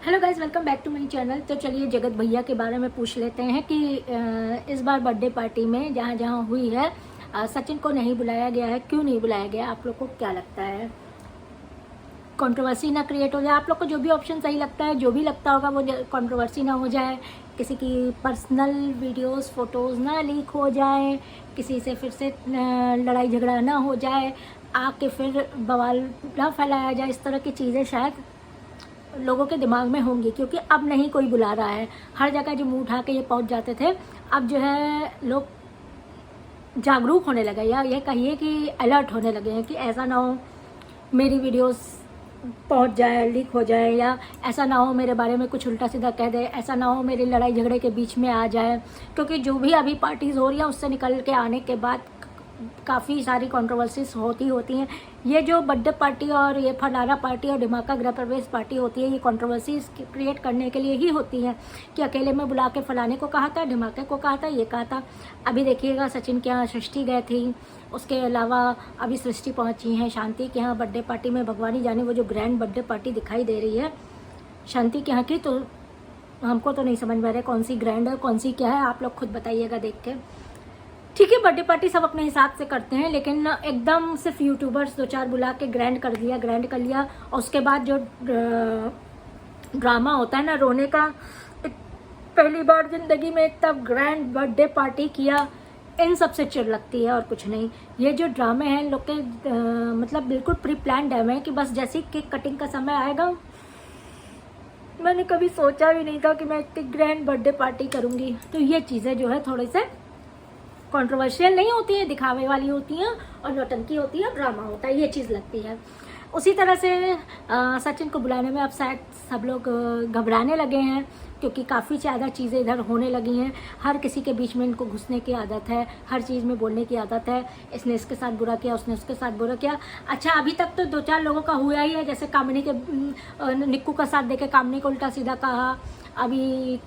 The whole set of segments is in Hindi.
Hello guys, welcome back to my channel. तो चलिए जगत भैया के बारे में पूछ लेते हैं कि इस बार बर्थडे पार्टी में जहाँ जहाँ हुई है सचिन को नहीं बुलाया गया है, क्यों नहीं बुलाया गया? आप लोग को क्या लगता है? कंट्रोवर्सी ना क्रिएट हो जाए? आप लोग को जो भी ऑप्शन सही लगता है, जो भी लगता होगा वो कंट्रोवर्सी ना हो जाए, किसी की पर्सनल वीडियोस फोटोज़ ना लीक हो जाए, किसी से फिर से लड़ाई झगड़ा ना हो जाए, आके फिर बवाल ना फैलाया जाए। इस तरह की चीज़ें शायद लोगों के दिमाग में होंगी, क्योंकि अब नहीं कोई बुला रहा है। हर जगह जो मुंह उठा के ये पहुंच जाते थे, अब जो है लोग जागरूक होने लगे, या ये कहिए कि अलर्ट होने लगे हैं कि ऐसा ना हो मेरी वीडियोस पहुंच जाए, लीक हो जाए, या ऐसा ना हो मेरे बारे में कुछ उल्टा सीधा कह दे, ऐसा ना हो मेरी लड़ाई झगड़े के बीच में आ जाए। क्योंकि जो भी अभी पार्टीज़ हो रही हैं उससे निकल के आने के बाद काफ़ी सारी कंट्रोवर्सीज होती हैं। ये जो बर्थडे पार्टी और ये फलाना पार्टी और धमाका गृह प्रवेश पार्टी होती है, ये कंट्रोवर्सीज क्रिएट करने के लिए ही होती हैं कि अकेले में बुला के फलाने को कहा था, धमाके को कहा था, ये कहा था। अभी देखिएगा सचिन के यहाँ सृष्टि गए थी, उसके अलावा अभी सृष्टि पहुँची हैं शांति के यहाँ बर्थडे पार्टी में। भगवान ही जाने वो जो ग्रैंड बर्थडे पार्टी दिखाई दे रही है शांति के यहाँ की, तो हमको तो नहीं समझ में आ रहा है कौन सी ग्रैंड है कौन सी क्या है। आप लोग खुद बताइएगा देख के। ठीक है, बर्थडे पार्टी सब अपने हिसाब से करते हैं, लेकिन एकदम सिर्फ यूट्यूबर्स दो चार बुला के ग्रैंड कर लिया और उसके बाद जो ड्रामा होता है ना रोने का, पहली बार जिंदगी में तब ग्रैंड बर्थडे पार्टी किया, इन सब से चिढ़ लगती है और कुछ नहीं। ये जो ड्रामे हैं लोग के मतलब बिल्कुल प्री प्लान ड्रामे है कि बस जैसे केक कटिंग का समय आएगा। मैंने कभी सोचा भी नहीं था कि मैं इतनी ग्रैंड बर्थडे पार्टी करूँगी। तो ये चीज़ें जो है थोड़े से कंट्रोवर्शियल नहीं होती है, दिखावे वाली होती हैं और नौटंकी होती है, ड्रामा होता है, ये चीज़ लगती है। उसी तरह से सचिन को बुलाने में अब शायद सब लोग घबराने लगे हैं, क्योंकि काफ़ी ज़्यादा चीज़ें इधर होने लगी हैं। हर किसी के बीच में इनको घुसने की आदत है, हर चीज़ में बोलने की आदत है। इसने इसके साथ बुरा किया, उसने उसके साथ बुरा किया। अच्छा, अभी तक तो दो चार लोगों का हुआ ही है, जैसे कामिनी के निक्कू का साथ देके कामिनी को उल्टा सीधा कहा, अभी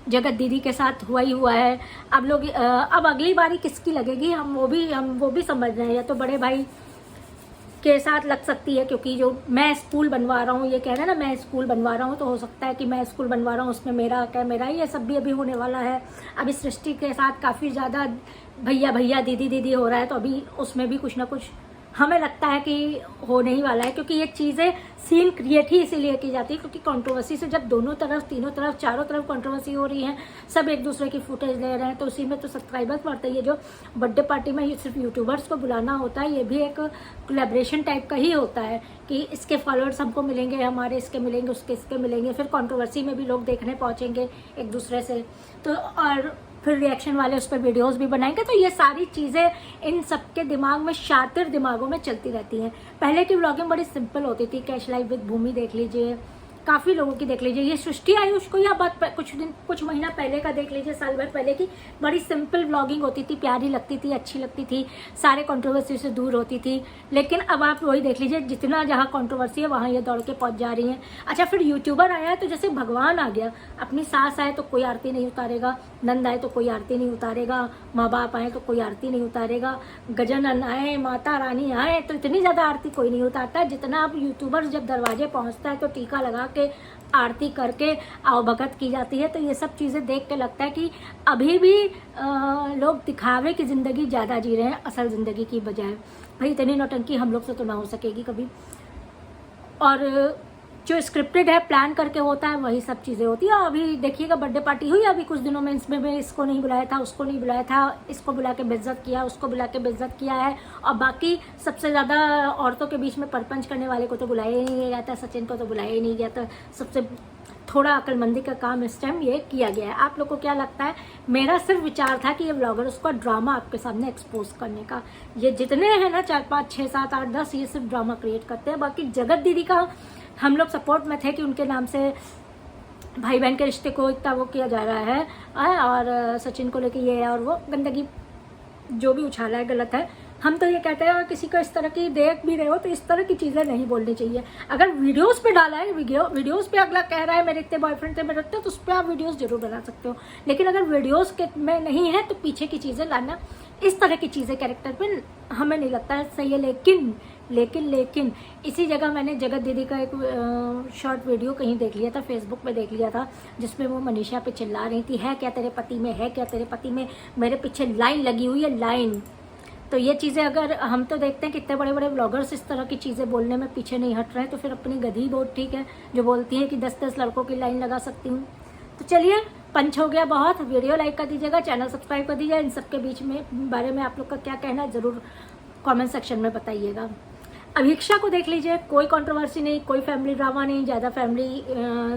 जगत दीदी के साथ हुआ है। अब लोग अब अगली बारी किसकी लगेगी हम वो भी समझ रहे हैं। या तो बड़े भाई के साथ लग सकती है, क्योंकि जो मैं स्कूल बनवा रहा हूँ, ये कह रहे हैं ना मैं स्कूल बनवा रहा हूँ, तो हो सकता है कि मैं स्कूल बनवा रहा हूँ उसमें मेरा क्या मेरा, ये सब भी अभी होने वाला है। अभी सृष्टि के साथ काफ़ी ज़्यादा भैया भैया दीदी दीदी हो रहा है, तो अभी उसमें भी कुछ ना कुछ हमें लगता है कि होने ही वाला है। क्योंकि ये चीज़ें सीन क्रिएट ही इसीलिए की जाती है, क्योंकि कंट्रोवर्सी से जब दोनों तरफ, तीनों तरफ, चारों तरफ कंट्रोवर्सी हो रही है, सब एक दूसरे की फुटेज ले रहे हैं, तो उसी में तो सब्सक्राइबर्स बढ़ते हैं। ये जो बर्थडे पार्टी में ये सिर्फ यूट्यूबर्स को बुलाना होता है, ये भी एक कोलैबोरेशन टाइप का ही होता है कि इसके फॉलोअर्स हमको मिलेंगे, हमारे इसके मिलेंगे, उसके इसके मिलेंगे, फिर कंट्रोवर्सी में भी लोग देखने पहुँचेंगे एक दूसरे से, तो और फिर रिएक्शन वाले उस पर वीडियोस भी बनाएंगे। तो ये सारी चीज़ें इन सबके दिमाग में, शातिर दिमागों में चलती रहती हैं। पहले की व्लॉगिंग बड़ी सिंपल होती थी, कैश लाइफ विद भूमि देख लीजिए, काफ़ी लोगों की देख लीजिए, ये सृष्टि आयुष को या बात कुछ महीना पहले का देख लीजिए, साल भर पहले की, बड़ी सिंपल व्लॉगिंग होती थी, प्यारी लगती थी, अच्छी लगती थी, सारे कंट्रोवर्सी से दूर होती थी। लेकिन अब आप वही देख लीजिए, जितना जहाँ कंट्रोवर्सी है वहाँ ये दौड़ के पहुँच जा रही हैं। अच्छा, फिर यूट्यूबर आया है तो जैसे भगवान आ गया, अपनी सास आए तो कोई आरती नहीं उतारेगा, नंद आए तो कोई आरती नहीं उतारेगा, माँ बाप आए तो कोई आरती नहीं उतारेगा, गजानन आए, माता रानी आए तो इतनी ज़्यादा आरती कोई नहीं उतारता है जितना अब यूट्यूबर जब दरवाजे पहुँचता है तो टीका लगा के आरती करके आवभगत की जाती है। तो ये सब चीज़ें देख के लगता है कि अभी भी लोग दिखावे की ज़िंदगी ज़्यादा जी रहे हैं असल ज़िंदगी की बजाय। भाई इतनी नौटंकी हम लोग से तो ना हो सकेगी कभी, और जो स्क्रिप्टेड है, प्लान करके होता है, वही सब चीज़ें होती है। अभी देखिएगा बर्थडे पार्टी हुई अभी कुछ दिनों में, इसमें भी इसको नहीं बुलाया था, उसको नहीं बुलाया था, इसको बुला के बेइज्जत किया, उसको बुला के बेइज्जत किया है, और बाकी सबसे ज़्यादा औरतों के बीच में परपंच करने वाले को तो बुलाया ही नहीं गया था, सचिन को तो बुलाया ही नहीं गया था। सबसे थोड़ा अक्लमंदी का काम इस टाइम ये किया गया है। आप लोग को क्या लगता है? मेरा सिर्फ विचार था कि ये ब्लॉगर उसका ड्रामा आपके सामने एक्सपोज करने का, ये जितने हैं ना 4 5 6 7 8 10, ये सिर्फ ड्रामा क्रिएट करते हैं। बाकी जगत दीदी का हम लोग सपोर्ट में थे कि उनके नाम से भाई बहन के रिश्ते को इतना वो किया जा रहा है, और सचिन को लेके ये और वो गंदगी जो भी उछाला है गलत है। हम तो ये कहते हैं, अगर किसी को इस तरह की देख भी रहे हो तो इस तरह की चीज़ें नहीं बोलनी चाहिए। अगर वीडियोस पे डाला है, वीडियोस पे अगला कह रहा है मेरे इतने बॉयफ्रेंड थे, मेरे इतने, तो उस पर आप वीडियोस जरूर बना सकते हो। लेकिन अगर वीडियोस के में नहीं है तो पीछे की चीज़ें लाना, इस तरह की चीज़ें कैरेक्टर पे हमें नहीं लगता है सही है। लेकिन लेकिन इसी जगह मैंने जगत दीदी का एक शॉर्ट वीडियो कहीं देख लिया था, फेसबुक पे देख लिया था, जिसमें वो मनीषा पे चिल्ला रही थी, है क्या तेरे पति में, है क्या तेरे पति में, मेरे पीछे लाइन लगी हुई है, लाइन। तो ये चीज़ें अगर हम तो देखते हैं कितने बड़े बड़े ब्लॉगर्स इस तरह की चीज़ें बोलने में पीछे नहीं हट रहे हैं, तो फिर अपनी गधी बहुत ठीक है जो बोलती है कि 10-10 लड़कों की लाइन लगा सकती हूँ। तो चलिए, पंच हो गया बहुत, वीडियो लाइक कर दीजिएगा, चैनल सब्सक्राइब कर दीजिएगा। इन सब के बीच में बारे में आप लोग का क्या कहना है ज़रूर कमेंट सेक्शन में बताइएगा। अभिक्षा को देख लीजिए, कोई कंट्रोवर्सी नहीं, कोई फैमिली ड्रामा नहीं, ज़्यादा फैमिली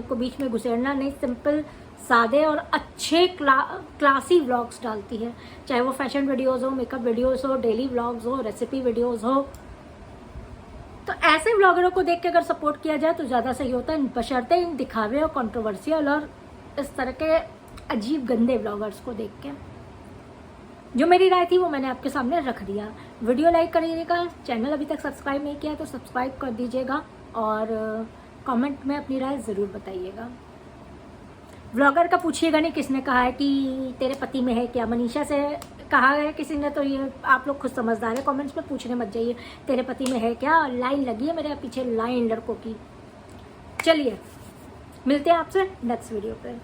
को बीच में घुसेड़ना नहीं, सिंपल सादे और अच्छे क्लासी व्लॉग्स डालती है, चाहे वो फैशन वीडियोज़ हो, मेकअप वीडियोज़ हो, डेली व्लॉग्स हो, रेसिपी वीडियोज़ हो। तो ऐसे व्लॉगरों को देख के अगर सपोर्ट किया जाए तो ज़्यादा सही होता है, बशर्ते इन दिखावे और कंट्रोवर्शियल और इस तरह के अजीब गंदे व्लॉगर्स को देख के। जो मेरी राय थी वो मैंने आपके सामने रख दिया। वीडियो लाइक करिएगा, चैनल अभी तक सब्सक्राइब नहीं किया तो सब्सक्राइब कर दीजिएगा और कमेंट में अपनी राय ज़रूर बताइएगा। व्लॉगर का पूछिएगा नहीं किसने कहा है कि तेरे पति में है क्या, मनीषा से कहा है किसी ने, तो ये आप लोग खुद समझदार है, कमेंट्स में पूछने मत जाइए तेरे पति में है क्या, लाइन लगी है मेरे पीछे, लाइन लड़कों की। चलिए मिलते हैं आपसे नेक्स्ट वीडियो पे।